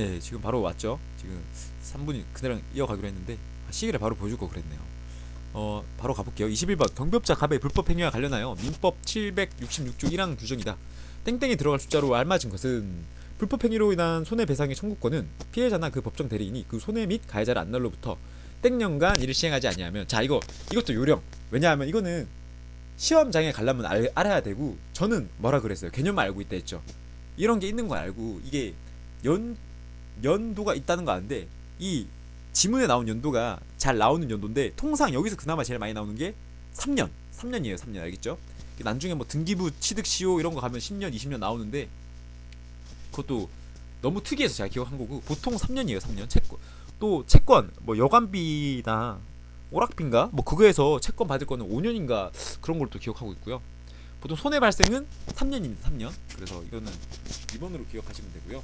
예, 지금 바로 왔죠. 지금 3분이 그대랑 이어가기로 했는데 시계를 바로 보여줄 거 그랬네요. 바로 가볼게요. 21번 경비업자 갑의 불법 행위와 관련하여 민법 766조 1항 규정이다. 땡땡이 들어갈 숫자로 알맞은 것은 불법 행위로 인한 손해배상의 청구권은 피해자나 그 법정 대리인이 그 손해 및 가해자를 안 날로부터 땡년간 이를 시행하지 아니하면, 자 이것도 요령. 왜냐하면 이거는 시험장에 가려면 알아야 되고, 저는 뭐라 그랬어요? 개념만 알고 있다 했죠. 이런 게 있는 거 알고, 이게 연도가 있다는 거 아는데, 이 지문에 나온 연도가 잘 나오는 연도인데, 통상 여기서 그나마 제일 많이 나오는 게 3년이에요. 3년 알겠죠? 나중에 뭐 등기부 취득 시효 이런 거 가면 10년 20년 나오는데, 그것도 너무 특이해서 제가 기억한 거고, 보통 3년이에요. 3년. 채권 뭐 여관비나 오락비인가 뭐 그거에서 채권 받을 거는 5년인가 그런 걸로 또 기억하고 있고요. 보통 손해 발생은 3년입니다. 3년. 그래서 이거는 2번으로 기억하시면 되고요.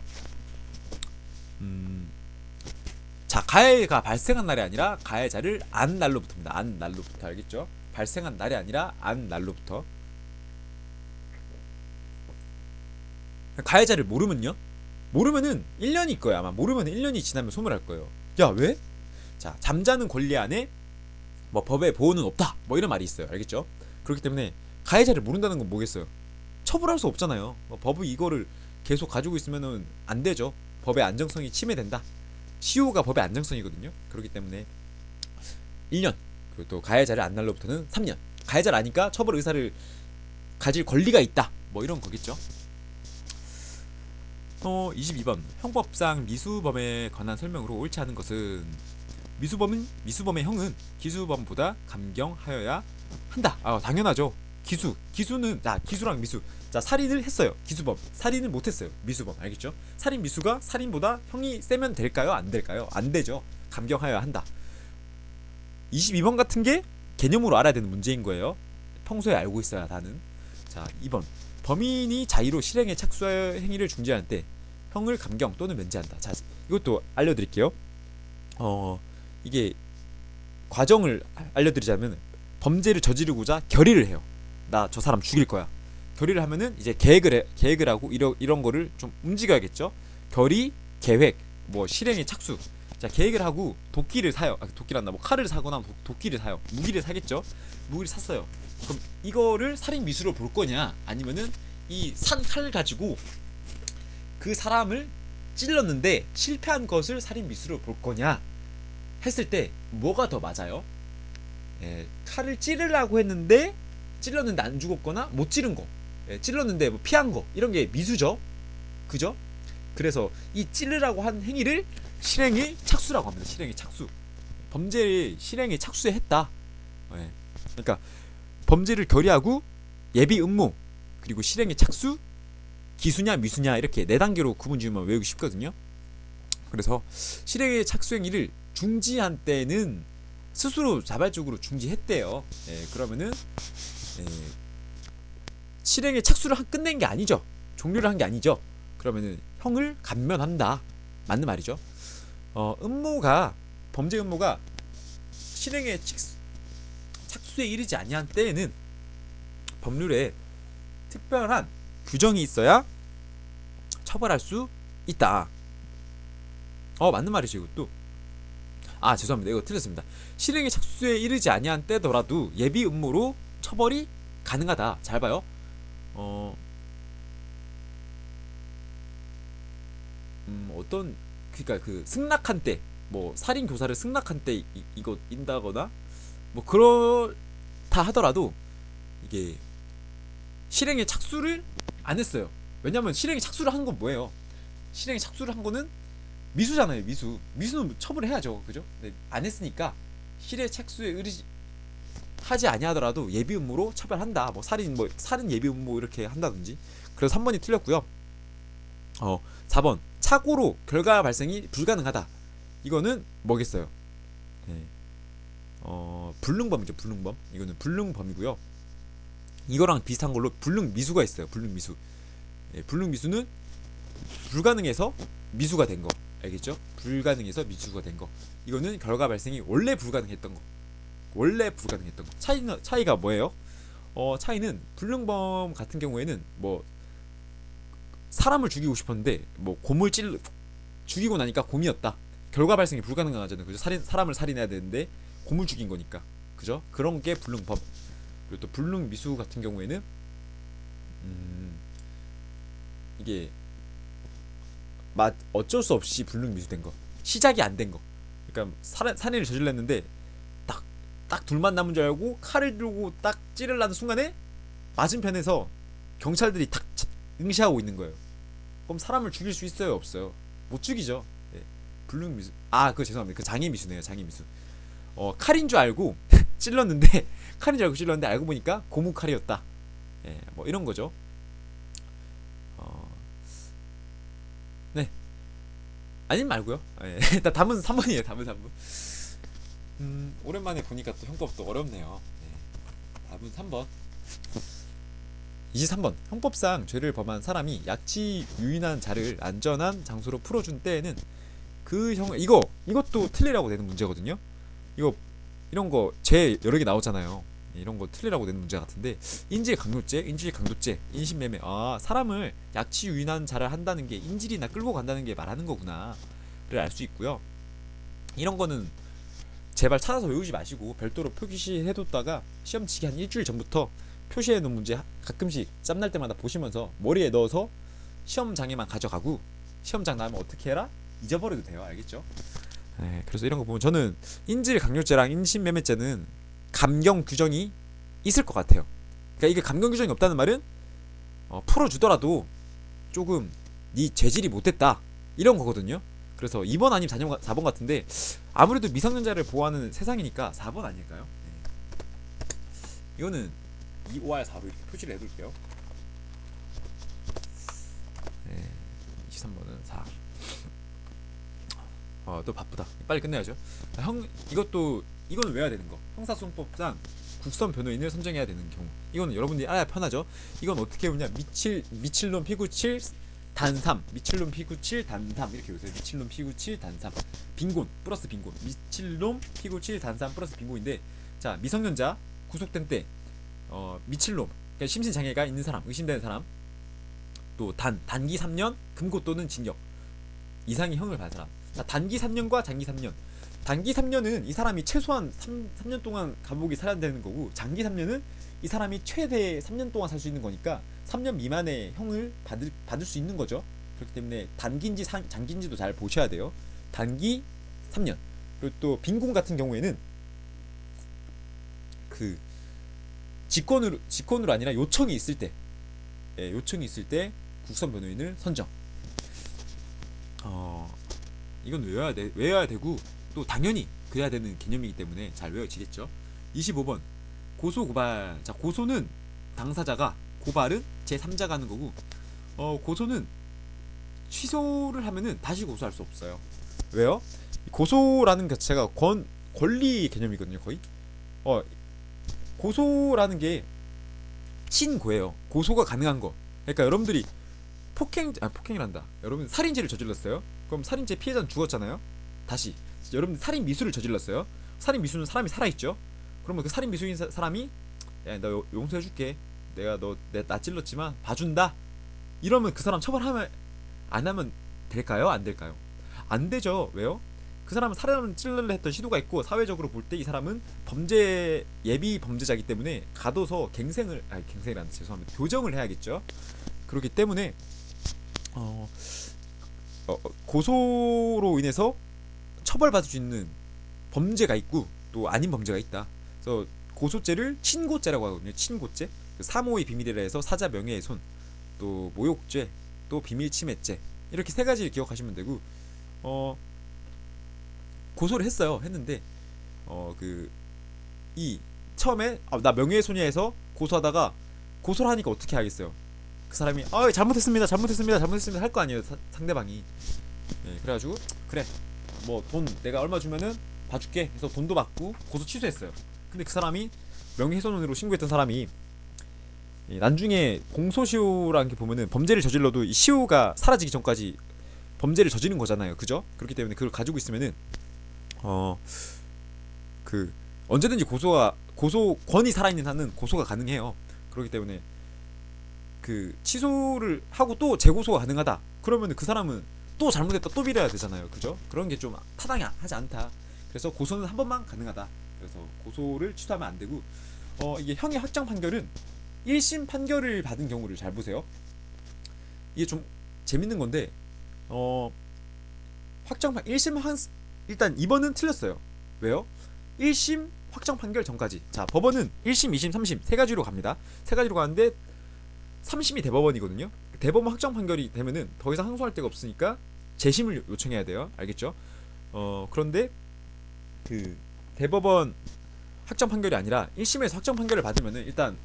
자, 가해가 발생한 날이 아니라 가해자를 안 날로부터입니다. 안 날로부터. 알겠죠? 발생한 날이 아니라 안 날로부터. 가해자를 모르면요? 모르면은 1년일 거야. 아마 모르면 1년이 지나면 소멸할 거예요. 야, 왜? 자, 잠자는 권리 안에 뭐 법의 보호는 없다. 뭐 이런 말이 있어요. 알겠죠? 그렇기 때문에 가해자를 모른다는 건 뭐겠어요? 처벌할 수 없잖아요. 법이 이거를 계속 가지고 있으면은 안 되죠. 법의 안정성이 침해된다. 시효가 법의 안정성이거든요. 그렇기 때문에 1년. 그리고 또 가해자를 안 날로부터는 3년. 가해자를 아니까 처벌 의사를 가질 권리가 있다. 뭐 이런 거겠죠. 22번 형법상 미수범에 관한 설명으로 옳지 않은 것은, 미수범의 형은 기수범보다 감경하여야 한다. 당연하죠. 기수는, 기수랑 미수. 자, 살인을 했어요. 기수범. 살인을 못했어요. 미수범. 알겠죠? 살인 미수가 살인보다 형이 세면 될까요? 안 될까요? 안 되죠. 감경하여야 한다. 22번 같은 게 개념으로 알아야 되는 문제인 거예요. 평소에 알고 있어야 하는. 자, 2번 범인이 자의로 실행에 착수할 행위를 중지할 때 형을 감경 또는 면제한다. 자, 이것도 알려드릴게요. 이게 과정을 알려드리자면, 범죄를 저지르고자 결의를 해요. 나 저 사람 죽일 거야. 결의를 하면은 이제 계획을 하고 이런 거를 좀 움직여야겠죠. 결의, 계획, 뭐 실행에 착수. 자, 계획을 하고 도끼를 사요. 도끼란다. 뭐 칼을 사거나 도끼를 사요. 무기를 사겠죠. 무기를 샀어요. 그럼 이거를 살인 미수로 볼 거냐, 아니면은 이 산 칼을 가지고 그 사람을 찔렀는데 실패한 것을 살인 미수로 볼 거냐 했을 때 뭐가 더 맞아요? 칼을 찌르려고 했는데 찔렀는데 안 죽었거나 못 찌른 거, 찔렀는데 뭐 피한 거, 이런 게 미수죠. 그죠? 그래서 이 찌르라고 한 행위를 실행의 착수라고 합니다. 실행의 착수. 범죄를 실행의 착수에 했다. 그러니까 범죄를 결의하고 예비 음모, 그리고 실행의 착수, 기수냐 미수냐 이렇게 4단계로 구분 지으면 외우기 쉽거든요. 그래서 실행의 착수 행위를 중지한 때는 스스로 자발적으로 중지했대요. 그러면은 실행의 착수를 끝낸 게 아니죠. 종료를 한 게 아니죠. 그러면은 형을 감면한다. 맞는 말이죠. 범죄 음모가 실행의 착수에 이르지 아니한 때에는 법률에 특별한 규정이 있어야 처벌할 수 있다. 맞는 말이죠. 이것도. 죄송합니다. 이거 틀렸습니다. 실행의 착수에 이르지 아니한 때더라도 예비 음모로 처벌이 가능하다. 잘 봐요. 그러니까 그 승낙한 때, 뭐 살인 교사를 승낙한 때 이거 인다거나 뭐 그렇다 하더라도 이게 실행에 착수를 안 했어요. 왜냐면 실행에 착수를 한 건 뭐예요? 실행에 착수를 한 거는 미수잖아요. 미수는 처벌을 해야죠. 그죠? 근데 안 했으니까 실행 착수에 하지 아니하더라도 예비 음모로 처벌한다. 뭐 살인 예비 음모 이렇게 한다든지. 그래서 3번이 틀렸고요. 4번 착오로 결과 발생이 불가능하다. 이거는 뭐겠어요? 불능범이죠. 불능범. 이거는 불능범이고요. 이거랑 비슷한 걸로 불능미수가 있어요. 불능미수. 불능미수는 불가능해서 미수가 된 거. 알겠죠? 불가능해서 미수가 된 거. 이거는 결과 발생이 원래 불가능했던 거. 차이가 뭐예요? 차이는 불능범 같은 경우에는 뭐 사람을 죽이고 싶었는데 뭐 죽이고 나니까 곰이었다. 결과 발생이 불가능하잖아요. 그죠? 사람을 살인해야 되는데 곰을 죽인 거니까. 그죠? 그런 게 불능범. 그리고 또 불능미수 같은 경우에는 이게 어쩔 수 없이 불능미수된 거. 시작이 안 된 거. 그러니까 살인을 저질렀는데 딱 둘만 남은 줄 알고 칼을 들고 딱 찌르려는 순간에 맞은편에서 경찰들이 딱 응시하고 있는 거예요. 그럼 사람을 죽일 수 있어요, 없어요? 못 죽이죠. 네. 불능미수. 그거 죄송합니다. 그 장애미수네요, 장애미수. 칼인 줄 알고 찔렀는데 칼인 줄 알고 찔렀는데 알고 보니까 고무칼이었다. 예, 뭐 이런 거죠. 네. 아님 말고요. 예. 일단 답은 3번이에요. 답은 3번. 오랜만에 보니까 또 형법도 어렵네요. 예. 답은 3번. 23번. 형법상 죄를 범한 사람이 약치 유인한 자를 안전한 장소로 풀어준 때에는 그 형 이것도 틀리라고 되는 문제거든요. 이런 거 죄 여러 개 나오잖아요. 이런 거 틀리라고 되는 문제 같은데 인질 강요죄, 인신매매. 사람을 약치 유인한 자를 한다는 게 인질이나 끌고 간다는 게 말하는 거구나를 알 수 있고요. 이런 거는 제발 찾아서 외우지 마시고 별도로 표기시 해뒀다가 시험 치기 한 일주일 전부터 표시해 놓은 문제 가끔씩 짬날 때마다 보시면서 머리에 넣어서 시험장에만 가져가고 시험장 나면 어떻게 해라? 잊어버려도 돼요. 알겠죠? 네, 그래서 이런 거 보면 저는 인질 강요죄랑 인신매매죄는 감경 규정이 있을 것 같아요. 그러니까 이게 감경 규정이 없다는 말은 풀어주더라도 조금 네 죄질이 못됐다 이런 거거든요. 그래서 2번 아니면 4번 같은데 아무래도 미성년자를 보호하는 세상이니까 4번 아닐까요? 네. 이거는 2, 5할 4로 이렇게 표시를 해둘게요. 네, 23번은 4. 또 바쁘다. 빨리 끝내야죠. 이거는 외워야 되는 거. 형사소송법상 국선 변호인을 선정해야 되는 경우. 이거는 여러분들이 알아야 편하죠. 이건 어떻게 보냐? 미칠놈 피구 7 단3, 미칠놈 피구 7 단3 이렇게 외우세요. 미칠놈 피구 7 단3. 빈곤 플러스 빈곤. 미칠놈 피구 7 단3 플러스 빈곤인데, 자, 미성년자 구속된 때 미칠놈, 그러니까 심신장애가 있는 사람, 의심되는 사람, 또 단기 3년 금고 또는 징역 이상의 형을 받은 사람. 자, 단기 3년과 장기 3년. 단기 3년은 이 사람이 최소한 3년 동안 감옥에 살아야 되는 거고, 장기 3년은 이 사람이 최대 3년 동안 살 수 있는 거니까 3년 미만의 형을 받을 수 있는 거죠. 그렇기 때문에 단기인지 장기인지도 잘 보셔야 돼요. 단기 3년. 그리고 또 빈곤 같은 경우에는 그 직권으로 아니라 요청이 있을 때, 국선 변호인을 선정. 이건 외워야 되고, 또 당연히 그래야 되는 개념이기 때문에 잘 외워지겠죠. 25번 고소 고발. 자, 고소는 당사자가, 고발은 제3자가 하는 거고, 고소는 취소를 하면은 다시 고소할 수 없어요. 왜요? 고소라는 것 자체가 권리 개념이거든요. 거의 고소라는 게 신고예요. 고소가 가능한 거. 그러니까 여러분들이 폭행이란다. 여러분 살인죄를 저질렀어요. 그럼 살인죄 피해자는 죽었잖아요. 다시 여러분 살인 미수를 저질렀어요. 살인 미수는 사람이 살아있죠. 그러면 그 살인 미수인 사람이, 야, 너 용서해줄게. 내가 나 찔렀지만 봐준다. 이러면 그 사람 처벌하면 안 하면 될까요? 안 될까요? 안 되죠. 왜요? 그 사람은 살인을 찔러려 했던 시도가 있고, 사회적으로 볼 때 이 사람은 예비 범죄자이기 때문에 가둬서 갱생이란다. 죄송합니다. 교정을 해야겠죠. 그렇기 때문에 고소로 인해서 처벌받을 수 있는 범죄가 있고 또 아닌 범죄가 있다. 그래서 고소죄를 친고죄라고 하거든요. 친고죄. 사모의 비밀이라 해서 사자 명예훼손, 또 모욕죄, 또 비밀침해죄, 이렇게 세 가지를 기억하시면 되고, 고소를 했는데 처음에 나 명예훼손이야 해서 고소하다가 고소를 하니까 어떻게 하겠어요? 그 사람이 잘못했습니다 할 거 아니에요, 상대방이. 네, 그래가지고 그래, 뭐 돈 내가 얼마 주면은 봐줄게 해서 돈도 받고 고소 취소했어요. 근데 그 사람이 명예훼손으로 신고했던 사람이 나중에 공소시효라는 게 보면은 범죄를 저질러도 이 시효가 사라지기 전까지 범죄를 저지른 거잖아요. 그죠? 그렇기 때문에 그걸 가지고 있으면은 언제든지 고소권이 살아있는 한은 고소가 가능해요. 그렇기 때문에 취소를 하고 또 재고소가 가능하다. 그러면 그 사람은 또 잘못했다 또 빌어야 되잖아요. 그죠? 그런 게 좀 타당하지 않다. 그래서 고소는 한 번만 가능하다. 그래서 고소를 취소하면 안 되고, 이게 형의 확정 판결은 1심 판결을 받은 경우를 잘 보세요. 이게 좀 재밌는 건데, 확정 판 1심 일단 2번은 틀렸어요. 왜요? 1심 확정 판결 전까지. 자, 법원은 1심, 2심, 3심 세 가지로 갑니다. 세 가지로 가는데 3심이 대법원이거든요. 대법원 확정 판결이 되면은 더 이상 항소할 데가 없으니까 재심을 요청해야 돼요. 알겠죠? 그런데 그 대법원 확정 판결이 아니라 1심에서 확정 판결을 받으면은 일단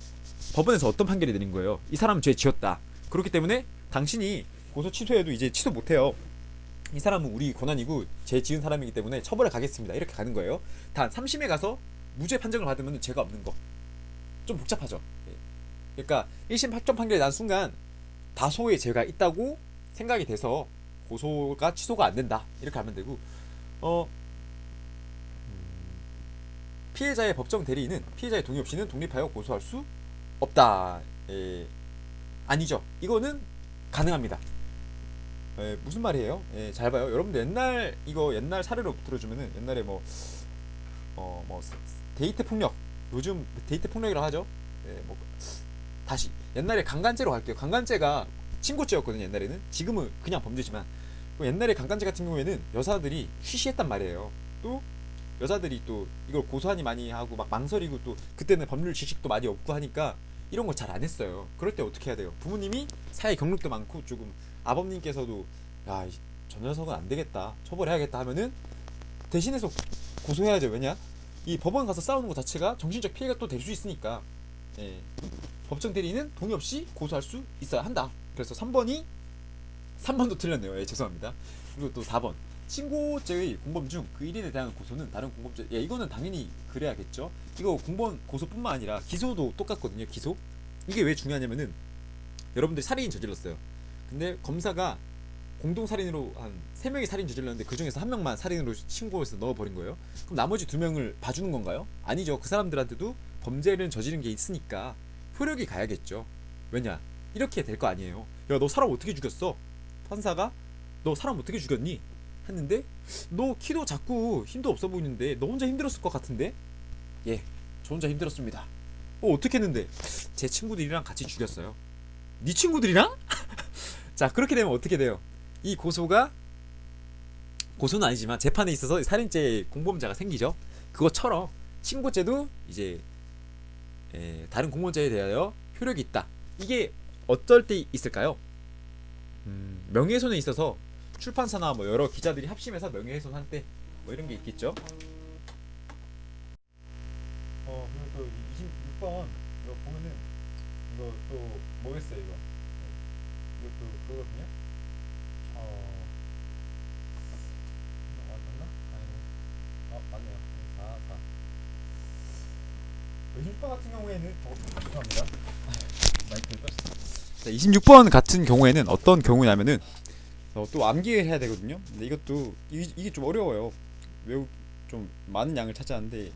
법원에서 어떤 판결이 내린 거예요? 이 사람 죄 지었다. 그렇기 때문에 당신이 고소 취소해도 이제 취소 못해요. 이 사람은 우리 권한이고 죄 지은 사람이기 때문에 처벌에 가겠습니다. 이렇게 가는 거예요. 단 3심에 가서 무죄 판정을 받으면 죄가 없는 거. 좀 복잡하죠. 그러니까 1심 확정 판결이 난 순간 다소의 죄가 있다고 생각이 돼서 고소가 취소가 안 된다. 이렇게 하면 되고, 피해자의 법정 대리인은 피해자의 동의 없이는 독립하여 고소할 수 없다. 아니죠. 이거는 가능합니다. 무슨 말이에요? 잘 봐요. 여러분들 옛날 사례로 들어주면은 옛날에 뭐 데이트 폭력, 요즘 데이트 폭력이라고 하죠. 뭐 다시 옛날에 강간죄로 갈게요. 강간죄가 친고죄였거든요. 옛날에는. 지금은 그냥 범죄지만, 옛날에 강간죄 같은 경우에는 여자들이 쉬쉬했단 말이에요. 또 여자들이 또 이걸 고소하니 많이 하고 막 망설이고, 또 그때는 법률 지식도 많이 없고 하니까 이런 걸 잘 안 했어요. 그럴 때 어떻게 해야 돼요? 부모님이 사회 경력도 많고 조금 아버님께서도 야, 저 녀석은 안 되겠다, 처벌해야겠다 하면은 대신해서 고소해야죠. 왜냐? 이 법원 가서 싸우는 것 자체가 정신적 피해가 또 될 수 있으니까. 법정 대리인은 동의 없이 고소할 수 있어야 한다. 그래서 3번도 틀렸네요. 죄송합니다. 그리고 또 4번, 신고죄의 공범 중 그 1인에 대한 고소는 다른 공범죄. 이거는 당연히 그래야겠죠. 이거 공범 고소뿐만 아니라 기소도 똑같거든요. 기소. 이게 왜 중요하냐면은, 여러분들 살인 저질렀어요. 근데 검사가 공동살인으로 한 3명이 살인 저질렀는데 그 중에서 1명만 살인으로 신고해서 넣어버린 거예요. 그럼 나머지 2명을 봐주는 건가요? 아니죠. 그 사람들한테도 범죄를 저지른 게 있으니까 효력이 가야겠죠. 왜냐? 이렇게 될 거 아니에요. 야, 너 사람 어떻게 죽였어? 판사가 너 사람 어떻게 죽였니? 했는데 너 키도 작고 힘도 없어 보이는데 너 혼자 힘들었을 것 같은데? 예, 저 혼자 힘들었습니다. 어떻게 했는데? 제 친구들이랑 같이 죽였어요. 네 친구들이랑? 자, 그렇게 되면 어떻게 돼요? 이 고소는 아니지만 재판에 있어서 살인죄 공범자가 생기죠. 그것처럼 신고죄도 이제 다른 공범죄에 대하여 효력이 있다. 이게 어떨 때 있을까요? 명예훼손에 있어서 출판사나 뭐 여러 기자들이 합심해서 명예훼손 한 때 뭐 이런 게 있겠죠. 그리고 또 26번 이거 보면은 이거 또 뭐겠어요 이거. 이것도 그거거든요. 맞나? 아니, 맞네요. 26번 같은 경우에는 죄송합니다. 마이크를 뺐어. 자, 26번 같은 경우에는 어떤 경우냐면은 또 암기를 해야 되거든요. 근데 이것도 이게 좀 어려워요. 매우 좀 많은 양을 차지하는데,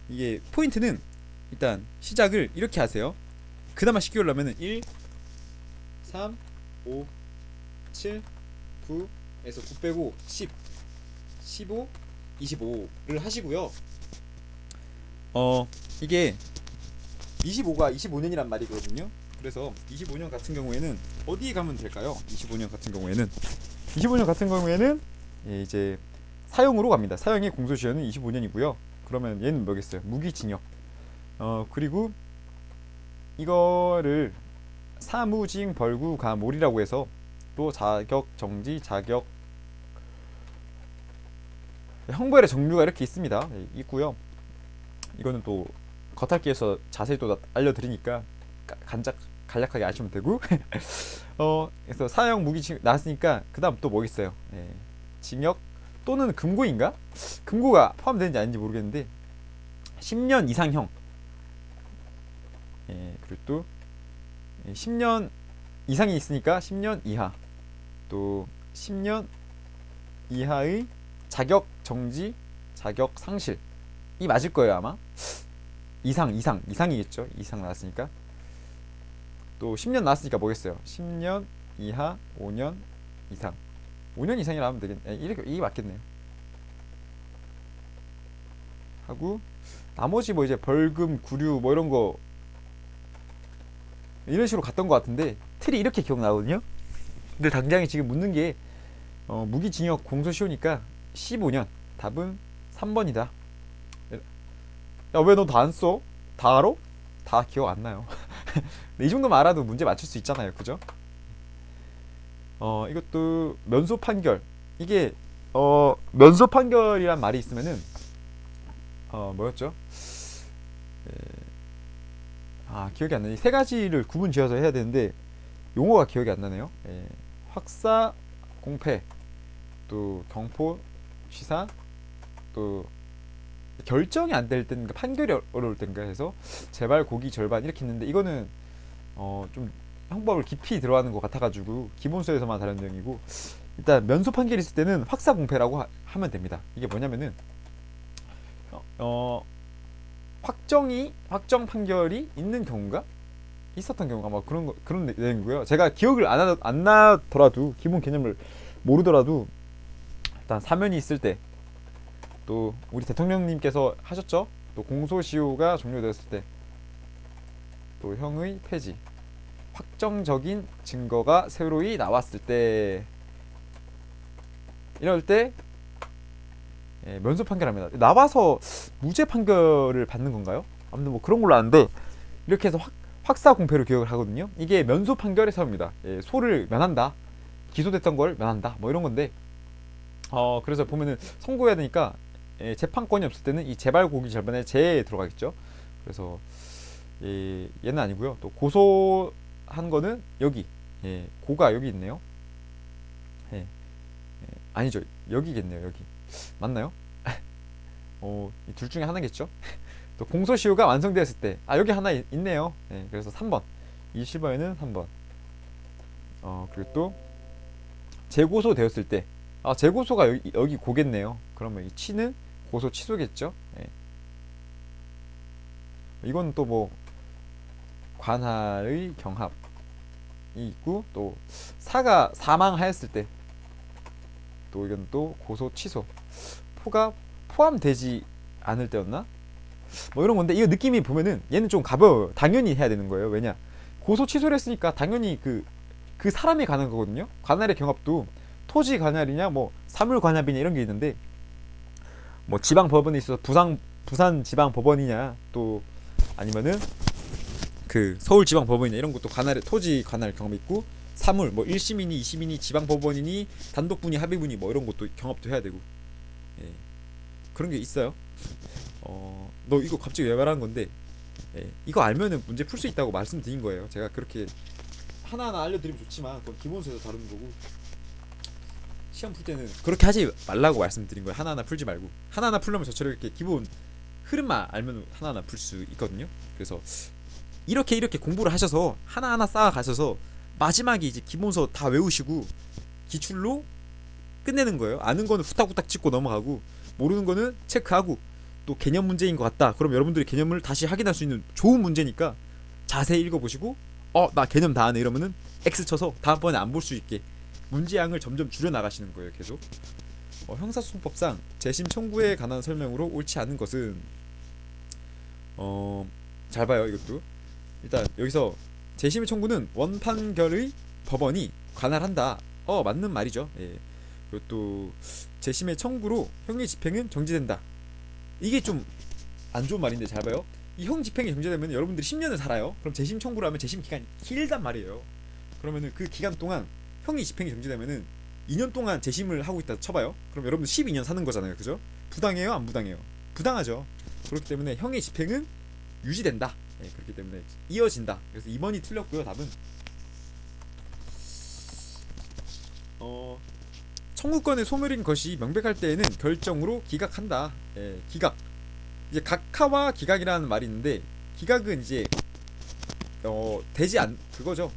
이게 포인트는 일단 시작을 이렇게 하세요. 그나마 쉽게 올라면은 1, 3, 5, 7, 9에서 9 빼고 10, 15, 25를 하시고요. 이게 25가 25년이란 말이거든요. 그래서 25년 같은 경우에는 어디에 가면 될까요? 25년 같은 경우에는 이제 사형으로 갑니다. 사형의 공소시효는 25년이고요. 그러면 얘는 뭐겠어요? 무기징역. 그리고 이거를 사무징 벌구 가몰이라고 해서 또 자격 정지, 자격 형벌의 종류가 이렇게 있습니다. 있고요. 이거는 또 겉핥기에서 자세히 또 알려드리니까 간략하게 아시면 되고. 그래서 사형 무기징역 나왔으니까 그 다음 또 뭐 있어요? 징역 또는 금고인가? 금고가 포함되는지 아닌지 모르겠는데 10년 이상형. 그리고 또 10년 이상이 있으니까 10년 이하, 또 10년 이하의 자격 정지, 자격 상실. 이 맞을 거예요 아마. 이상이겠죠. 이상 나왔으니까. 또 10년 나왔으니까 뭐겠어요? 10년 이하, 5년 이상. 5년 이상이라 하면 되겠네. 이렇게 이게 맞겠네요. 하고 나머지 뭐 이제 벌금, 구류 뭐 이런 거 이런 식으로 갔던 것 같은데 틀이 이렇게 기억나거든요. 근데 당장에 지금 묻는 게 무기징역 공소시효니까 15년. 답은 3번이다. 야, 왜 너 다 안 써? 다 알아? 다 기억 안 나요. 이 정도만 알아도 문제 맞출 수 있잖아요. 그죠? 이것도 면소 판결. 이게 면소 판결이란 말이 있으면은 뭐였죠? 기억이 안 나네. 세 가지를 구분 지어서 해야 되는데 용어가 기억이 안 나네요. 확사, 공패, 또 경포, 취사, 또 결정이 안 될 때인가 판결이 어려울 때인가 해서 재발, 고기, 절반 이렇게 있는데 이거는 좀 형법을 깊이 들어가는 것 같아가지고 기본서에서만 다른 내용이고 일단 면소 판결이 있을 때는 확사 공패라고 하면 됩니다. 이게 뭐냐면은 확정 판결이 있는 경우가 있었던 경우가 막 그런 내용이고요. 제가 기억을 안 나더라도 기본 개념을 모르더라도 일단 사면이 있을 때 또 우리 대통령님께서 하셨죠. 또 공소시효가 종료되었을 때 또 형의 폐지 확정적인 증거가 새로이 나왔을 때 이럴 때 면소 판결합니다. 나와서 무죄 판결을 받는 건가요? 아무튼 뭐 그런 걸로 아는데 이렇게 해서 확사 공패로 기억을 하거든요. 이게 면소 판결의 사유입니다. 소를 면한다, 기소됐던 걸 면한다, 뭐 이런 건데 그래서 보면은 선고해야 되니까 재판권이 없을 때는 이 재발 고기 절반에 재에 들어가겠죠. 그래서 얘는 아니고요. 또 고소한 거는 여기 고가 여기 있네요. 아니죠, 여기겠네요. 여기 맞나요? 둘 중에 하나겠죠. 또 공소시효가 완성되었을 때 여기 하나 있네요. 그래서 3번 20번에는 3번. 그리고 또 재고소 되었을 때 재고소가 여기 고겠네요. 그러면 이 치는 고소 취소겠죠. 이건 또 뭐 관할의 경합이 있고 또 사가 사망하였을 때 또 이건 또 고소 취소 포가 포함되지 않을 때였나? 뭐 이런 건데 이거 느낌이 보면은 얘는 좀 가벼워요. 당연히 해야 되는 거예요. 왜냐? 고소 취소를 했으니까 당연히 그 사람이 가는 거거든요. 관할의 경합도 토지 관할이냐 뭐 사물 관할이냐 이런 게 있는데 뭐 지방 법원에 있어서 부산 지방 법원이냐 또 아니면은 그 서울 지방 법원이냐 이런 것도 관할의 토지 관할 경합이 있고 사물 뭐 1심이니 2심이니 지방 법원이니 단독분이 합의분이 뭐 이런 것도 경합도 해야 되고 그런 게 있어요. 너 이거 갑자기 왜 말하는 건데 이거 알면은 문제 풀 수 있다고 말씀드린 거예요. 제가 그렇게 하나하나 알려드리면 좋지만 그건 기본서에서 다루는 거고 시험 풀 때는 그렇게 하지 말라고 말씀드린 거예요. 하나하나 풀지 말고 하나하나 풀려면 저처럼 이렇게 기본 흐름만 알면 하나하나 풀 수 있거든요. 그래서 이렇게 공부를 하셔서 하나하나 쌓아가셔서 마지막에 이제 기본서 다 외우시고 기출로 끝내는 거예요. 아는 거는 후딱후딱 찍고 넘어가고 모르는 거는 체크하고 또 개념 문제인 것 같다. 그럼 여러분들이 개념을 다시 확인할 수 있는 좋은 문제니까 자세히 읽어보시고 나 개념 다 아네 이러면은 X 쳐서 다음번에 안 볼 수 있게 문제양을 점점 줄여 나가시는 거예요. 계속 형사소송법상 재심 청구에 관한 설명으로 옳지 않은 것은 잘 봐요. 이것도 일단 여기서 재심 청구는 원판결의 법원이 관할한다. 맞는 말이죠. 그리고 또 재심의 청구로 형의 집행은 정지된다. 이게 좀 안 좋은 말인데 잘 봐요. 이 형 집행이 정지되면 여러분들이 10년을 살아요. 그럼 재심 청구를 하면 재심 기간이 길단 말이에요. 그러면은 그 기간 동안 형이 집행이 정지되면은 2년 동안 재심을 하고 있다 쳐봐요. 그럼 여러분 12년 사는 거잖아요. 그죠? 부당해요? 안 부당해요? 부당하죠. 그렇기 때문에 형의 집행은 유지된다. 그렇기 때문에 이어진다. 그래서 2번이 틀렸고요. 답은 청구권의 소멸인 것이 명백할 때에는 결정으로 기각한다. 기각. 이제 각하와 기각이라는 말이 있는데 기각은 이제 되지 않 그거죠.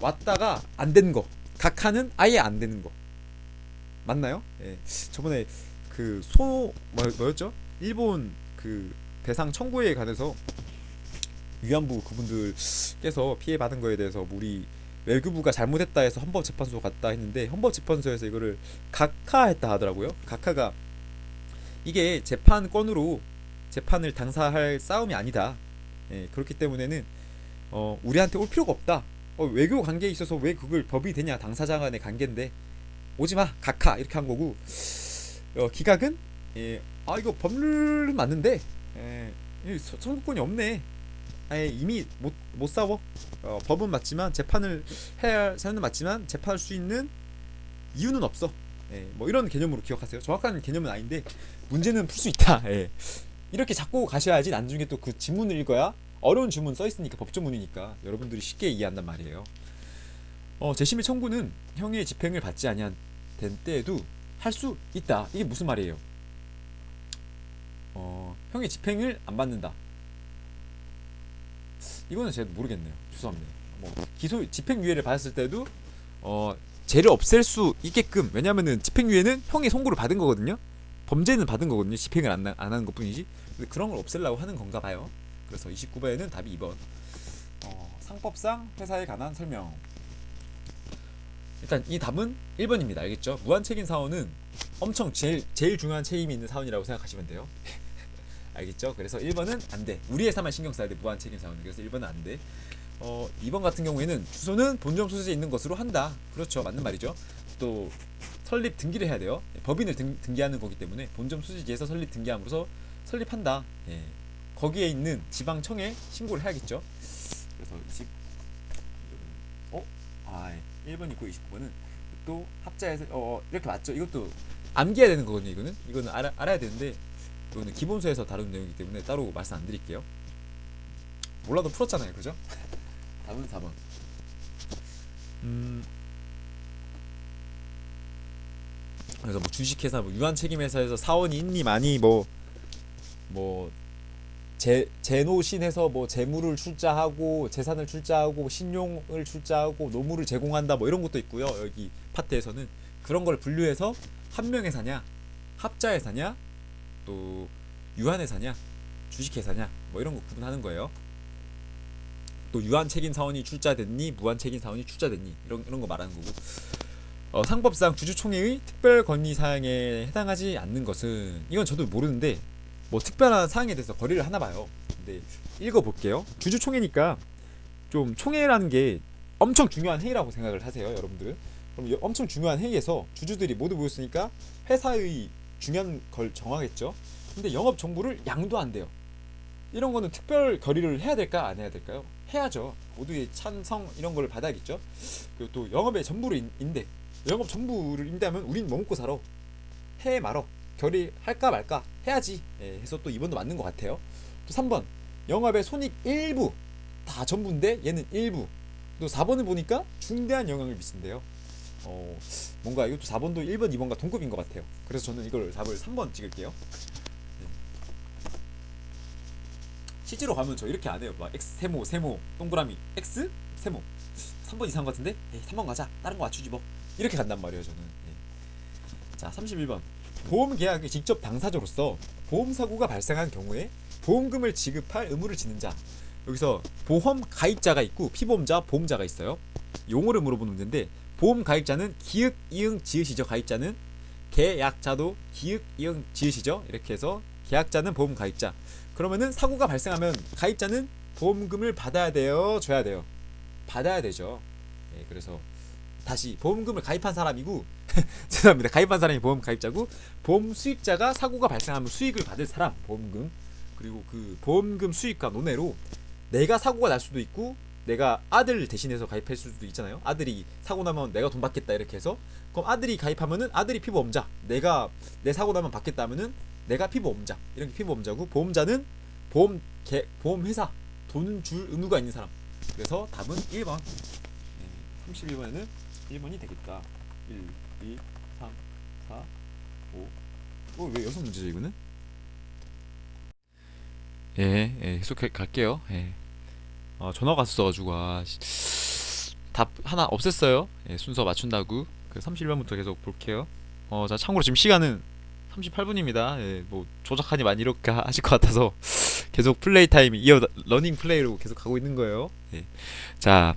왔다가 안 되는 거. 각하는 아예 안 되는 거. 맞나요? 저번에 그 뭐였죠? 일본 그 배상 청구에 관해서 위안부 그분들께서 피해 받은 거에 대해서 우리 외교부가 잘못했다 해서 헌법재판소 갔다 했는데 헌법재판소에서 이거를 각하했다 하더라고요. 각하가 이게 재판권으로 재판을 당사할 싸움이 아니다. 예, 그렇기 때문에는 우리한테 올 필요가 없다. 외교 관계에 있어서 왜 그걸 법이 되냐? 당사자 간의 관계인데 오지마 각하 이렇게 한 거고 기각은 이거 법률은 맞는데 선고권이 없네. 이미 못 싸워. 법은 맞지만 재판을 해야 할 사연은 맞지만 재판할 수 있는 이유는 없어. 뭐 이런 개념으로 기억하세요. 정확한 개념은 아닌데 문제는 풀 수 있다. 이렇게 잡고 가셔야지 나중에 또 그 지문을 읽어야 어려운 지문 써 있으니까 법조문이니까 여러분들이 쉽게 이해한단 말이에요. 재심의 청구는 형의 집행을 받지 아니한 된 때에도 할 수 있다. 이게 무슨 말이에요? 형의 집행을 안 받는다. 이거는 제가 모르겠네요. 죄송합니다. 뭐 기소 집행유예를 받았을 때도 죄를 없앨 수 있게끔, 왜냐면은 집행유예는 형의 선고를 받은 거거든요. 범죄는 받은 거거든요. 집행을 안 하는 것뿐이지. 근데 그런 걸 없애려고 하는 건가 봐요. 그래서 29번에는 답이 2번. 상법상 회사에 관한 설명. 일단 이 답은 1번입니다. 알겠죠? 무한책임 사원은 엄청 제일 중요한 책임이 있는 사원이라고 생각하시면 돼요. 알겠죠? 그래서 1번은 안 돼. 우리 회사만 신경 써야 돼. 무한책임 사원은. 그래서 1번은 안 돼. 2번 같은 경우에는 주소는 본점 소재에 있는 것으로 한다. 그렇죠. 맞는 말이죠. 또 설립 등기를 해야 돼요. 법인을 등기하는 거기 때문에 본점 소재지에서 설립 등기함으로써 설립한다. 거기에 있는 지방청에 신고를 해야겠죠. 그래서 1번 있고 29번은 또 합자에서 이렇게 맞죠. 이것도 암기해야 되는 거거든요. 이거는 알아야 되는데 이거는 기본서에서 다룬 내용이기 때문에 따로 말씀 안 드릴게요. 몰라도 풀었잖아요. 그죠? 답은 4번. 그래서 뭐 주식회사, 뭐 유한책임회사에서 사원이 있니 많이 재노신해서 뭐 재물을 출자하고 재산을 출자하고 신용을 출자하고 노무를 제공한다 뭐 이런 것도 있고요. 여기 파트에서는 그런 걸 분류해서 한명회사냐, 합자회사냐, 또 유한회사냐, 주식회사냐 뭐 이런 거 구분하는 거예요. 또 유한책임 사원이 출자됐니, 무한책임 사원이 출자됐니 이런 거 말하는 거고. 상법상 주주총회의 특별 건의 사항에 해당하지 않는 것은, 이건 저도 모르는데 뭐 특별한 사항에 대해서 거리를 하나 봐요. 근데 읽어볼게요. 주주총회니까 좀 총회라는 게 엄청 중요한 회의라고 생각을 하세요, 여러분들은. 그럼 엄청 중요한 회의에서 주주들이 모두 모였으니까 회사의 중요한 걸 정하겠죠. 근데 영업 정보를 양도 안 돼요. 이런 거는 특별 결의를 해야 될까 안 해야 될까요? 해야죠. 모두의 찬성 이런 걸 받아야겠죠. 그리고 또 영업의 전부를 인대. 영업 전부를 인대하면 우린 뭐 먹고 살아? 해 말어. 결의할까 말까 해야지. 해서 또 2번도 맞는 것 같아요. 또 3번 영업의 손익 일부 다 전부인데 얘는 일부. 또 4번을 보니까 중대한 영향을 미친대요. 뭔가 이것도 4번도 1번 2번과 동급인 것 같아요. 그래서 저는 이걸 답을 3번 찍을게요. 실제로 가면 저 이렇게 안 해요. 막 X 세모 동그라미 X 세모 3번 이상한 것 같은데 3번 가자, 다른 거 맞추지 뭐, 이렇게 간단 말이에요 저는. 자 31번 보험 계약의 직접 당사자로서 보험 사고가 발생한 경우에 보험금을 지급할 의무를 지는 자. 여기서 보험 가입자가 있고 피보험자, 보험자가 있어요. 용어를 물어보는 문제인데 보험 가입자는 기읍, 이응, 지읒이죠. 가입자는 계약자도 기읍, 이응, 지읒이죠. 이렇게 해서 계약자는 보험 가입자. 그러면은 사고가 발생하면 가입자는 보험금을 받아야 돼요, 줘야 돼요? 받아야 되죠. 그래서 다시 보험금을 가입한 사람이고 죄송합니다. 가입한 사람이 보험 가입자고, 보험 수익자가 사고가 발생하면 수익을 받을 사람 보험금. 그리고 그 보험금 수익과 논외로 내가 사고가 날 수도 있고 내가 아들 대신해서 가입할 수도 있잖아요. 아들이 사고 나면 내가 돈 받겠다 이렇게 해서, 그럼 아들이 가입하면은 아들이 피보험자, 내가 내 사고 나면 받겠다 하면은 내가 피보험자, 이렇게 피보험자고, 보험자는 보험회사 돈 줄 의무가 있는 사람. 그래서 답은 1번. 31번에는 1번이 되겠다. 1, 2, 3, 4, 5. 왜 6문제죠 이거는? 계속 갈게요. 전화가 왔어가지고 답 하나 없앴어요. 순서 맞춘다고. 그 31번부터 계속 볼게요. 자 참고로 지금 시간은 38분입니다. 뭐 조작하니 많이 이렇게 하실 것 같아서 계속 플레이 타임이 러닝 플레이로 계속 가고 있는 거예요. 자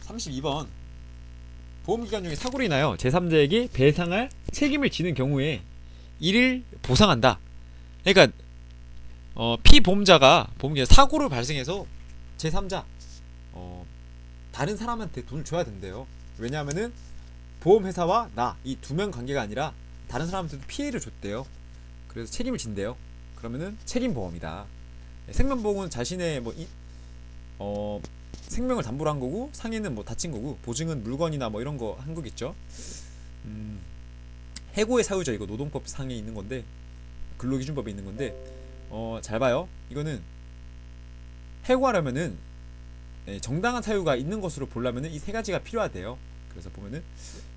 32번 보험기간 중에 사고로 인하여 제3자에게 배상할 책임을 지는 경우에 이를 보상한다. 그러니까 피보험자가 보험기간 사고를 발생해서 제3자 다른 사람한테 돈을 줘야 된대요. 왜냐하면은 보험회사와 나 이 두 명 관계가 아니라 다른 사람한테도 피해를 줬대요. 그래서 책임을 진대요. 그러면은 책임보험이다. 생명보험은 자신의 생명을 담보로 한 거고, 상해는 뭐 다친 거고, 보증은 물건이나 뭐 이런 거 한 거겠죠. 해고의 사유죠. 이거 노동법 상에 있는 건데, 근로기준법에 있는 건데, 잘 봐요. 이거는 해고하려면은 정당한 사유가 있는 것으로 보려면은 이 세 가지가 필요하대요. 그래서 보면은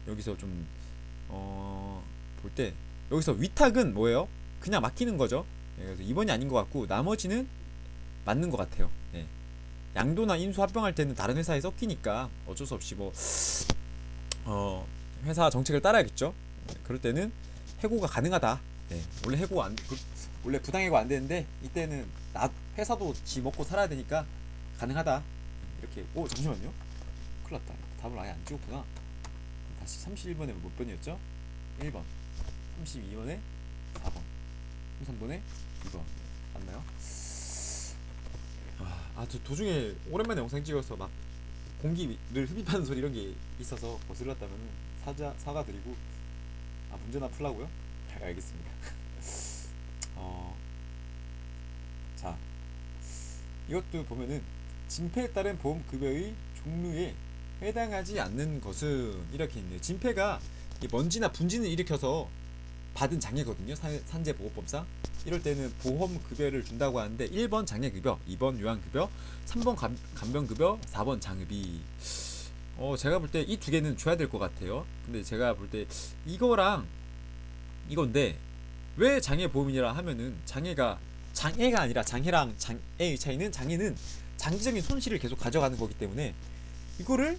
여기서 좀 볼 때 여기서 위탁은 뭐예요? 그냥 맡기는 거죠. 그래서 2번이 아닌 것 같고 나머지는 맞는 것 같아요. 양도나 인수 합병할 때는 다른 회사에 섞이니까 어쩔 수 없이 뭐 회사 정책을 따라야겠죠. 그럴 때는 해고가 가능하다. 원래 해고 원래 부당해고 안 되는데 이때는 회사도 지 먹고 살아야 되니까 가능하다. 이렇게. 잠시만요. 큰일 났다. 답을 아예 안 찍었구나. 다시 31번에 몇 번이었죠? 1번 32번에 4번 33번에 2번 맞나요? 도중에 오랜만에 영상 찍어서 막 공기를 흡입하는 소리 이런 게 있어서 거슬렀다면은 사과드리고 문제나 풀라고요? 알겠습니다. 자, 이것도 보면은 진폐에 따른 보험급여의 종류에 해당하지 않는 것은 이렇게 있네요. 진폐가 먼지나 분진을 일으켜서 받은 장애거든요. 산재보호법상. 이럴 때는 보험급여를 준다고 하는데 1번 장애급여, 2번 요양급여, 3번 간병급여, 4번 장의비. 제가 볼 때 이 두 개는 줘야 될 것 같아요. 근데 제가 볼 때 이거랑 이건데 왜 장애보험이라 하면은 장애가 아니라 장애랑 장애의 차이는 장애는 장기적인 손실을 계속 가져가는 거기 때문에 이거를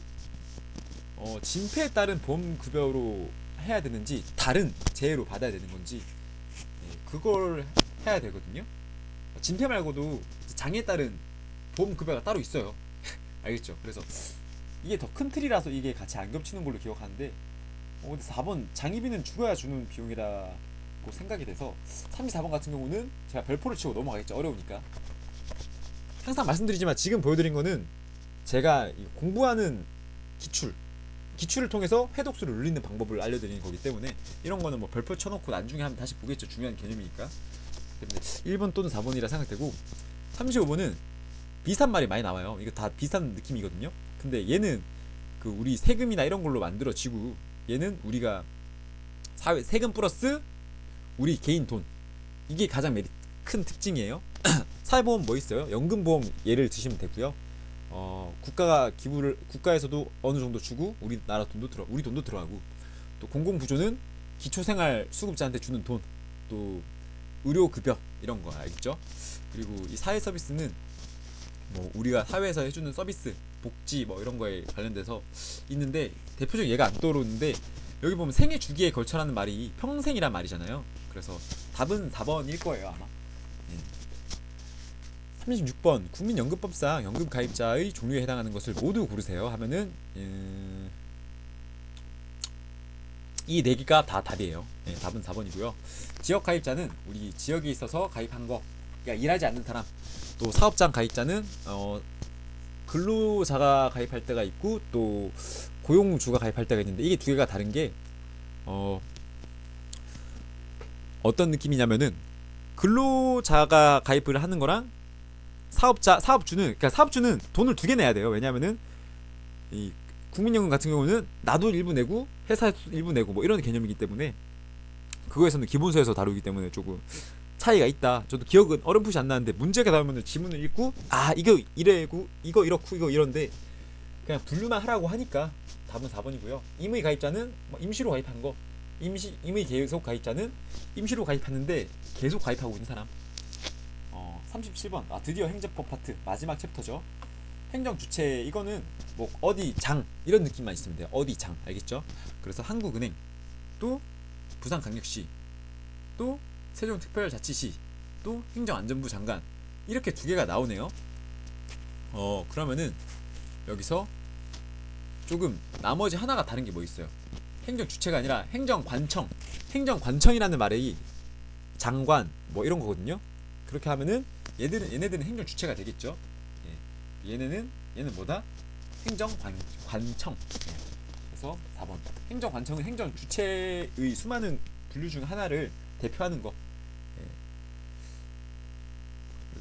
진폐에 따른 보험급여로 해야 되는지 다른 재해로 받아야 되는 건지 그걸 해야 되거든요. 진폐 말고도 장애에 따른 보험급여가 따로 있어요. 알겠죠? 그래서 이게 더 큰 틀이라서 이게 같이 안 겹치는 걸로 기억하는데 근데 4번 장의비는 죽어야 주는 비용이라고 생각이 돼서 34번 같은 경우는 제가 별표를 치고 넘어가겠죠. 어려우니까. 항상 말씀드리지만 지금 보여드린 거는 제가 공부하는 기출을 통해서 해독수를 늘리는 방법을 알려드리는 거기 때문에 이런 거는 뭐 별표 쳐놓고 나중에 하면 다시 보겠죠. 중요한 개념이니까. 때문에 1번 또는 4번이라 생각되고 35번은 비슷한 말이 많이 나와요. 이거 다 비슷한 느낌이거든요. 근데 얘는 우리 세금이나 이런 걸로 만들어지고 얘는 우리가 세금 플러스 우리 개인 돈, 이게 가장 큰 특징이에요. 사회보험 뭐 있어요? 연금보험 예를 드시면 되고요. 국가에서도 어느 정도 주고 우리나라 우리 돈도 들어가고, 또 공공부조는 기초생활 수급자한테 주는 돈, 또 의료급여 이런 거 알겠죠? 그리고 이 사회서비스는 뭐 우리가 사회에서 해주는 서비스, 복지 뭐 이런 거에 관련돼서 있는데 대표적인 예가 안 떠오르는데 여기 보면 생애 주기에 걸쳐라는 말이 평생이란 말이잖아요. 그래서 답은 4번일 거예요 아마. 36번 국민연금법상 연금 가입자의 종류에 해당하는 것을 모두 고르세요 하면은 이 4개가 다 답이에요. 답은 4번이고요. 지역 가입자는 우리 지역에 있어서 가입한 거, 그러니까 일하지 않는 사람. 또 사업장 가입자는 근로자가 가입할 때가 있고 또 고용주가 가입할 때가 있는데 이게 두 개가 다른 게 어떤 느낌이냐면은 근로자가 가입을 하는 거랑 사업주는 돈을 2개 내야 돼요. 왜냐면은 이 국민연금 같은 경우는 나도 일부 내고 회사에서 일부 내고 뭐 이런 개념이기 때문에 그거에서는 기본소에서 다루기 때문에 조금 차이가 있다. 저도 기억은 어렴풋이 안 나는데 문제가 나오면 지문을 읽고 이거 이래고 이거 이렇고 이거 이런데 그냥 분류만 하라고 하니까 답은 4번이고요. 임의 가입자는 임시로 가입한 거, 임의 계속 가입자는 임시로 가입했는데 계속 가입하고 있는 사람. 37번 드디어 행정법 파트 마지막 챕터죠. 행정 주체, 이거는 뭐 어디 장 이런 느낌만 있으면 돼요. 어디 장 알겠죠? 그래서 한국은행, 또 부산광역시, 또 세종특별자치시, 또 행정안전부 장관, 이렇게 2개가 나오네요. 그러면은 여기서 조금 나머지 하나가 다른 게 뭐 있어요? 행정 주체가 아니라 행정관청. 행정관청이라는 말이 장관 뭐 이런 거거든요. 그렇게 하면은 얘네들은 행정 주체가 되겠죠. 예. 얘는 뭐다? 행정관청. 예. 그래서 4번 행정관청은 행정 주체의 수많은 분류 중 하나를 대표하는 거. 예.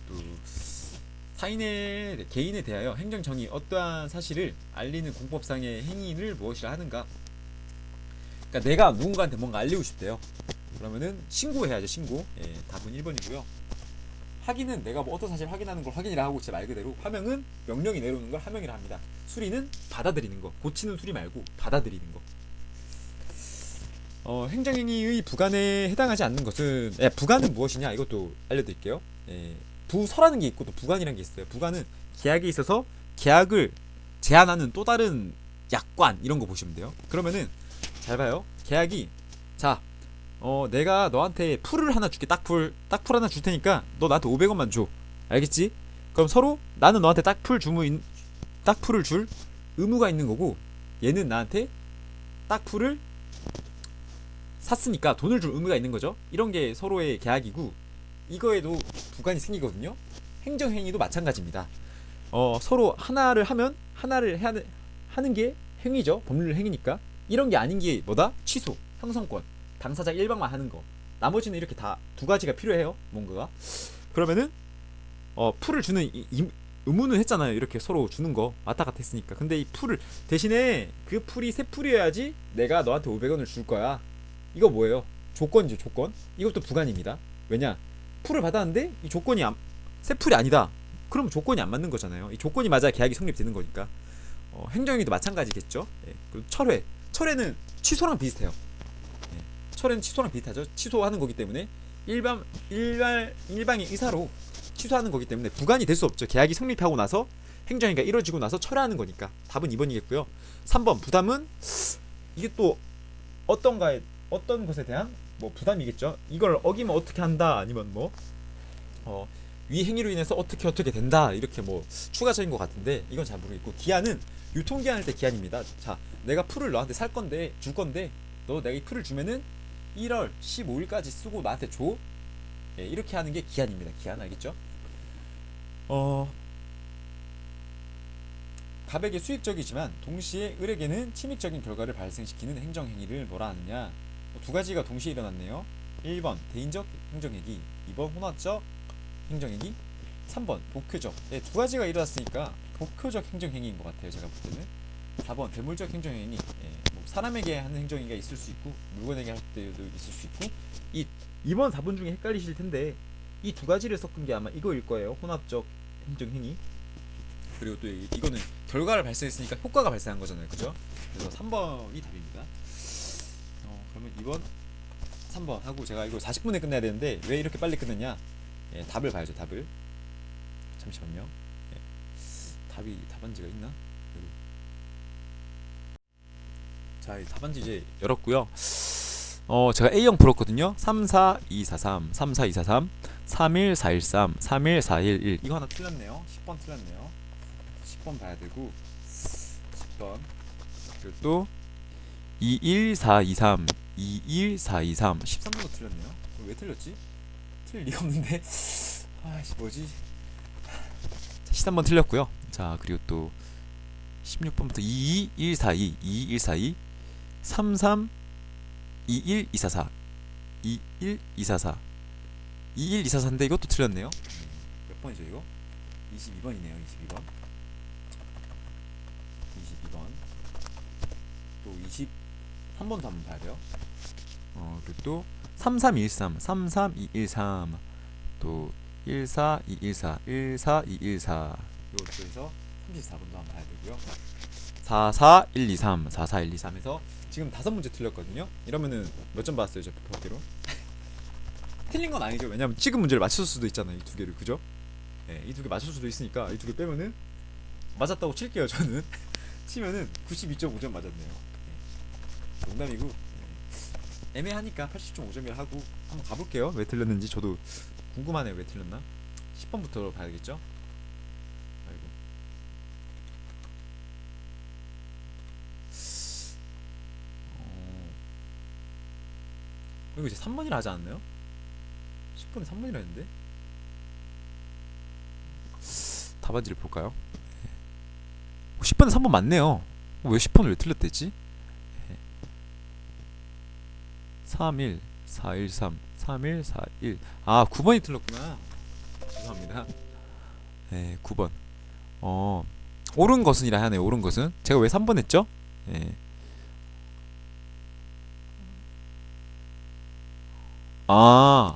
또 개인에 대하여 행정청이 어떠한 사실을 알리는 공법상의 행위를 무엇이라 하는가. 그러니까 내가 누군가한테 뭔가 알리고 싶대요. 그러면은 신고해야죠. 신고. 예, 답은 1번이고요. 확인은 내가 뭐 어떤 사실 확인하는 걸 확인이라 하고 제 말 그대로, 하명은 명령이 내려오는 걸 하명이라 합니다. 수리는 받아들이는 거. 고치는 수리 말고 받아들이는 거. 행정행위의 부관에 해당하지 않는 것은, 부관은 무엇이냐 이것도 알려드릴게요. 부서라는 게 있고 또 부관이라는 게 있어요. 부관은 계약에 있어서 계약을 제한하는 또 다른 약관 이런 거 보시면 돼요. 그러면은 잘 봐요. 계약이 자, 내가 너한테 풀을 하나 줄게. 딱풀 하나 줄 테니까 너 나한테 500원만 줘. 알겠지? 그럼 서로 나는 너한테 딱풀을 줄 의무가 있는 거고, 얘는 나한테 딱풀을 샀으니까 돈을 줄 의무가 있는 거죠. 이런 게 서로의 계약이고, 이거에도 부관이 생기거든요. 행정행위도 마찬가지입니다. 서로 하나를 하면 하나를 하는 게 행위죠. 법률 행위니까. 이런 게 아닌 게 뭐다? 취소, 형성권, 당사자 일방만 하는 거. 나머지는 이렇게 다 두 가지가 필요해요. 뭔가가. 그러면은 풀을 주는 의무는 했잖아요. 이렇게 서로 주는 거 왔다 갔다 했으니까. 근데 이 풀을 대신에 그 풀이 새 풀이어야지 내가 너한테 500원을 줄 거야. 이거 뭐예요? 조건이죠. 조건. 이것도 부관입니다. 왜냐? 풀을 받았는데 이 조건이 새 풀이 아니다. 그럼 조건이 안 맞는 거잖아요. 이 조건이 맞아야 계약이 성립되는 거니까. 행정행위도 마찬가지겠죠. 예. 그리고 철회는 취소랑 비슷해요. 예. 철회는 취소랑 비슷하죠. 취소하는 거기 때문에 일방의 의사로 취소하는 거기 때문에 부관이 될 수 없죠. 계약이 성립하고 나서 행정행위가 이루어지고 나서 철회하는 거니까. 답은 2번이겠고요. 3번 부담은 이게 또 어떤 것에 대한 뭐 부담이겠죠. 이걸 어기면 어떻게 한다, 아니면 뭐 위 행위로 인해서 어떻게 된다, 이렇게 뭐 추가적인 것 같은데 이건 잘 모르겠고, 기한은 유통기한일 때 기한입니다. 자, 내가 풀을 너한테 줄 건데 너 내가 이 풀을 주면은 1월 15일까지 쓰고 나한테 줘. 예, 이렇게 하는 게 기한입니다. 기한 알겠죠? 갑에게 수익적이지만 동시에 을에게는 침익적인 결과를 발생시키는 행정행위를 뭐라 하느냐. 두 가지가 동시에 일어났네요. 1번 대인적 행정행위, 2번 혼합적 행정행위, 3번 복효적. 네, 두 가지가 일어났으니까 복효적 행정행위인 것 같아요. 제가 볼 때는. 4번 대물적 행정행위. 뭐 사람에게 하는 행정행위가 있을 수 있고 물건에게 할 때도 있을 수 있고, 이 2번 4번 중에 헷갈리실 텐데 이 두 가지를 섞은 게 아마 이거일 거예요. 혼합적 행정행위. 그리고 또 이거는 결과를 발생했으니까 효과가 발생한 거잖아요. 그죠? 그래서 3번이 답입니다. 그러면 2번 3번 하고, 제가 이거 40분에 끝내야 되는데 왜 이렇게 빨리 끝냈냐. 예, 답을 봐야죠. 답을. 잠시만요. 예, 답안지가 있나? 자, 답안지 이제 열었고요. 제가 A형 풀었거든요. 34243, 34243, 31413, 31411. 이거 하나 틀렸네요. 10번 틀렸네요. 10번 봐야 되고, 10번. 그리고 또 21423, 21423, 13번도 틀렸네요. 왜 틀렸지? 틀릴 리가 없는데. 아씨, 뭐지? 자, 13번 틀렸고요. 자, 그리고 또 16번부터 22142, 22142, 33, 21244, 21244, 21244인데 이것도 틀렸네요. 몇 번이죠 이거? 22번이네요. 22번. 22번. 또 23번도 한번 봐야 돼요. 그리고 또 3313, 33213, 또 14214, 14214. 이것도 해서 34번도 한번 봐야 되고요. 44123, 44123에서 지금 5문제 틀렸거든요. 이러면은 몇 점 받았어요, 저 페퍼기로? 틀린 건 아니죠. 왜냐면 찍은 문제를 맞출 수도 있잖아요, 이 두 개를. 그죠? 네, 이 두 개 맞출 수도 있으니까 이 두 개 빼면은 맞았다고 칠게요. 저는 치면은 92.5점 맞았네요. 네. 농담이고, 네. 애매하니까 80.5점이라 하고 한번 가볼게요. 왜 틀렸는지 저도 궁금하네요. 왜 틀렸나? 10번부터 봐야겠죠? 아이고. 이거 이제 3번이라 하지 않았나요? 10번에 3번이라 했는데 답안지를 볼까요? 10번에 3번 맞네요. 왜 10번을 왜 틀렸댔지? 31 413 3141 아 9번이 틀렸구나. 죄송합니다. 네 9번 옳은 것은이라 하네요. 옳은 것은 제가 왜 3번 했죠? 네. 아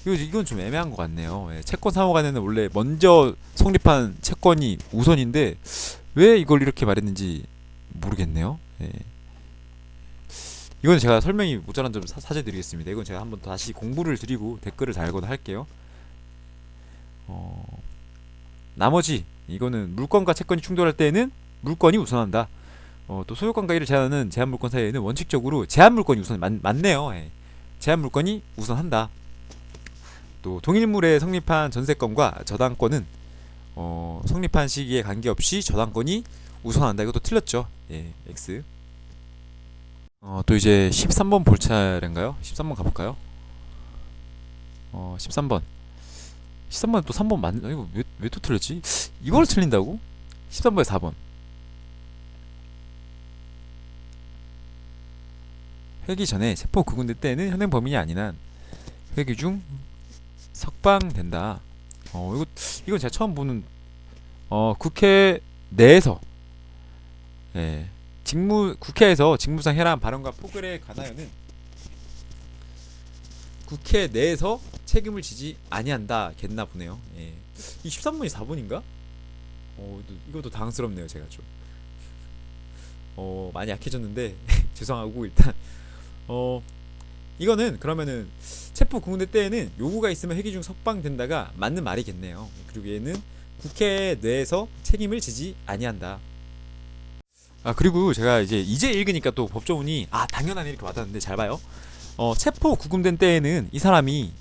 이건 좀 애매한 것 같네요. 예, 채권 사무관에는 원래 먼저 성립한 채권이 우선인데 왜 이걸 이렇게 말했는지 모르겠네요. 예. 이건 제가 설명이 모자란 점 사죄드리겠습니다. 이건 제가 한번 다시 공부를 드리고 댓글을 달거나 할게요. 나머지 이거는 물건과 채권이 충돌할 때에는 물건이 우선한다. 또 소유권과 이를 제한하는 제한물권 사이에는 원칙적으로 제한물건이 우선 맞네요. 예. 제한물건이 우선한다. 또 동일물에 성립한 전세권과 저당권은 성립한 시기에 관계없이 저당권이 우선한다. 이것도 틀렸죠. 예, X. 또 이제 13번 볼 차례인가요? 13번 가볼까요? 13번. 13번에 또 3번 이거 왜 또 틀렸지? 이걸 틀린다고? 13번에 4번. 회기 전에 체포 구금될 때는 현행 범인이 아닌 한 회기 중 석방된다. 이건 제가 처음 보는 국회 내에서 국회에서 직무상 해라한 발언과 포글에 관하여는 국회 내에서 책임을 지지 아니한다 겠나 보네요. 예. 이 13번이 4번인가? 이것도 당황스럽네요. 제가 좀 많이 약해졌는데 죄송하고 일단 이거는 그러면은 체포 구금될 때에는 요구가 있으면 회기 중 석방된다가 맞는 말이겠네요. 그리고 얘는 국회 내에서 책임을 지지 아니한다. 그리고 제가 이제 읽으니까 또 법조문이 당연하네 이렇게 와닿는데 잘 봐요. 체포 구금된 때에는 이 사람이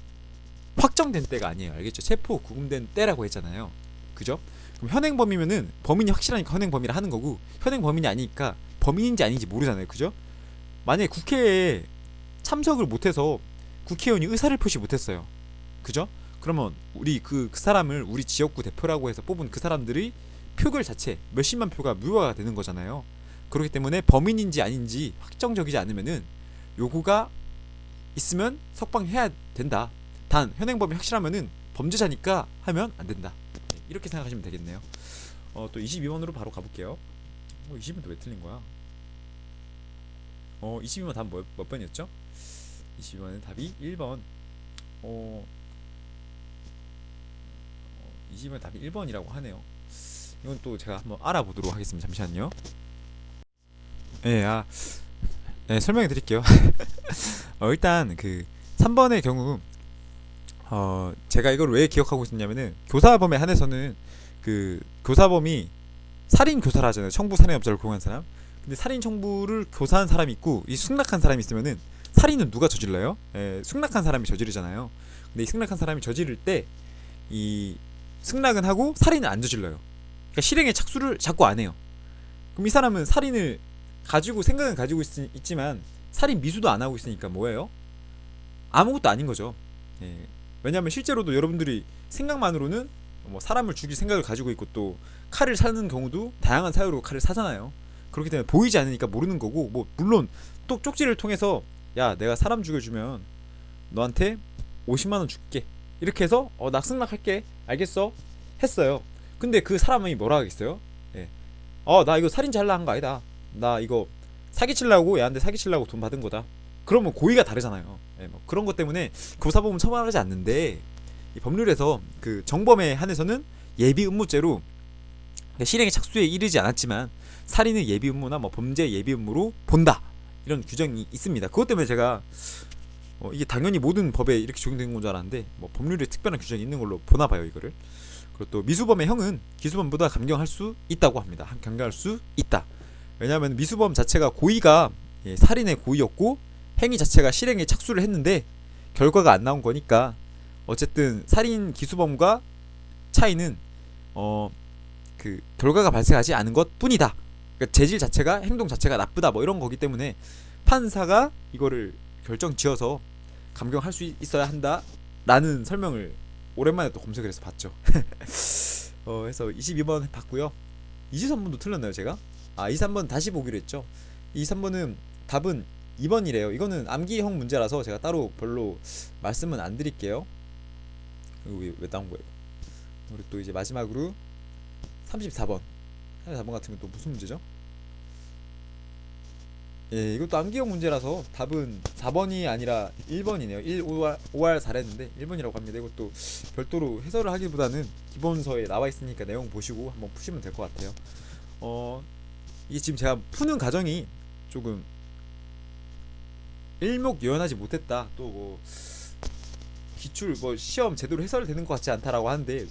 확정된 때가 아니에요. 알겠죠? 체포 구금된 때라고 했잖아요. 그죠? 그럼 현행 범위면은 범인이 확실하니까 현행 범위라 하는 거고 현행 범인이 아니니까 범인인지 아닌지 모르잖아요. 그죠? 만약에 국회에 참석을 못해서 국회의원이 의사를 표시 못했어요. 그죠? 그러면 우리 그 사람을 우리 지역구 대표라고 해서 뽑은 그 사람들의 표결 자체 몇십만 표가 무효가 되는 거잖아요. 그렇기 때문에 범인인지 아닌지 확정적이지 않으면은 요구가 있으면 석방해야 된다. 단 현행범위 확실하면은 범죄자니까 하면 안 된다. 이렇게 생각하시면 되겠네요. 또 22번으로 바로 가볼게요. 22번 왜 틀린 거야? 22번 답 몇 번이었죠? 22번은 답이 1번. 22번 답이 1번이라고 하네요. 이건 또 제가 한번 알아보도록 하겠습니다. 잠시만요. 설명해 드릴게요. 일단 그 3번의 경우 제가 이걸 왜 기억하고 있었냐면은 교사범에 한해서는 그 교사범이 살인 교사를 하잖아요. 청부 살인업자를 고용한 사람. 근데 살인 청부를 교사한 사람이 있고 이 승낙한 사람이 있으면은 살인은 누가 저질러요? 승낙한 사람이 저지르잖아요. 근데 이 승낙한 사람이 저지를 때 이 승낙은 하고 살인은 안 저질러요. 그러니까 실행의 착수를 자꾸 안 해요. 그럼 이 사람은 살인을 가지고 생각은 가지고 있지만 살인 미수도 안 하고 있으니까 뭐예요? 아무것도 아닌 거죠. 왜냐하면 실제로도 여러분들이 생각만으로는 뭐 사람을 죽일 생각을 가지고 있고 또 칼을 사는 경우도 다양한 사유로 칼을 사잖아요. 그렇기 때문에 보이지 않으니까 모르는 거고 뭐 물론 또 쪽지를 통해서 야 내가 사람 죽여주면 너한테 50만원 줄게 이렇게 해서 나 승낙할게 알겠어 했어요. 근데 그 사람이 뭐라 하겠어요? 나 이거 살인자 하려고 한 거 아니다. 나 이거 사기치려고 얘한테 사기치려고 돈 받은 거다. 그러면 고의가 다르잖아요. 뭐 그런 것 때문에 교사범은 처벌하지 않는데 이 법률에서 그 정범에 한해서는 예비 음모죄로 실행의 착수에 이르지 않았지만 살인의 예비 음모나 뭐 범죄 예비 음모로 본다 이런 규정이 있습니다. 그것 때문에 제가 이게 당연히 모든 법에 이렇게 적용되는 건 줄 알았는데 뭐 법률에 특별한 규정이 있는 걸로 보나 봐요 이거를. 그리고 또 미수범의 형은 기수범보다 감경할 수 있다고 합니다. 감경할 수 있다. 왜냐하면 미수범 자체가 고의가 살인의 고의였고 행위 자체가 실행에 착수를 했는데 결과가 안 나온 거니까 어쨌든 살인 기수범과 차이는 그 결과가 발생하지 않은 것 뿐이다. 그러니까 재질 자체가 행동 자체가 나쁘다 뭐 이런 거기 때문에 판사가 이거를 결정 지어서 감경할 수 있어야 한다라는 설명을 오랜만에 또 검색을 해서 봤죠. 해서 22번 봤고요. 23번도 틀렸나요 제가? 23번 다시 보기로 했죠. 23번은 답은 2번이래요. 이거는 암기형 문제라서 제가 따로 별로 말씀은 안 드릴게요. 이거 왜 나온 거예요? 우리 또 이제 마지막으로 34번. 34번 같은 건 또 무슨 문제죠? 예, 이것도 암기형 문제라서 답은 4번이 아니라 1번이네요. 5할 4랬는데 1번이라고 합니다. 이것도 별도로 해설을 하기보다는 기본서에 나와 있으니까 내용 보시고 한번 푸시면 될 것 같아요. 이게 지금 제가 푸는 과정이 조금 일목요연하지 못했다. 또 뭐 기출 뭐 시험 제대로 해설이 되는 것 같지 않다라고 하는데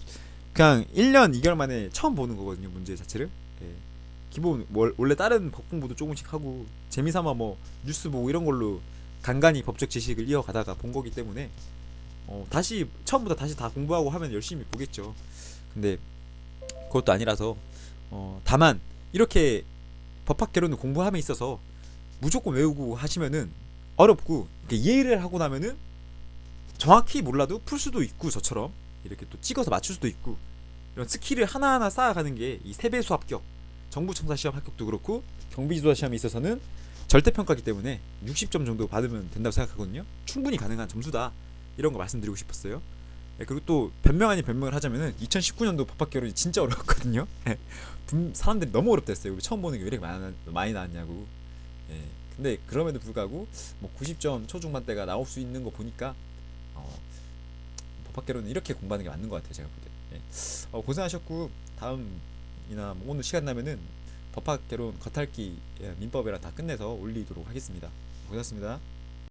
그냥 1년 2개월 만에 처음 보는 거거든요. 문제 자체를. 예. 기본 원래 다른 법 공부도 조금씩 하고 재미삼아 뭐 뉴스 보고 이런 걸로 간간히 법적 지식을 이어가다가 본 거기 때문에 다시 처음부터 다시 다 공부하고 하면 열심히 보겠죠. 근데 그것도 아니라서 다만 이렇게 법학개론을 공부함에 있어서 무조건 외우고 하시면은 어렵고 이해를 하고 나면은 정확히 몰라도 풀 수도 있고 저처럼 이렇게 또 찍어서 맞출 수도 있고 이런 스킬을 하나하나 쌓아가는 게 이 세배수 합격 정부청사 시험 합격도 그렇고 경비지도사 시험에 있어서는 절대평가기 때문에 60점 정도 받으면 된다고 생각하거든요. 충분히 가능한 점수다 이런 거 말씀드리고 싶었어요. 네, 그리고 또 변명 아닌 변명을 하자면은 2019년도 법학개론이 진짜 어려웠거든요. 사람들이 너무 어렵다 했어요. 우리 처음 보는 게 왜 이렇게 많이 나왔냐고. 예, 근데 그럼에도 불구하고 뭐 90점 초중반대가 나올 수 있는 거 보니까 법학개론은 이렇게 공부하는 게 맞는 것 같아요. 제가 볼 때. 예. 고생하셨고 다음이나 뭐 오늘 시간 나면은 법학개론 겉핥기 민법이랑 다 끝내서 올리도록 하겠습니다. 고생하셨습니다.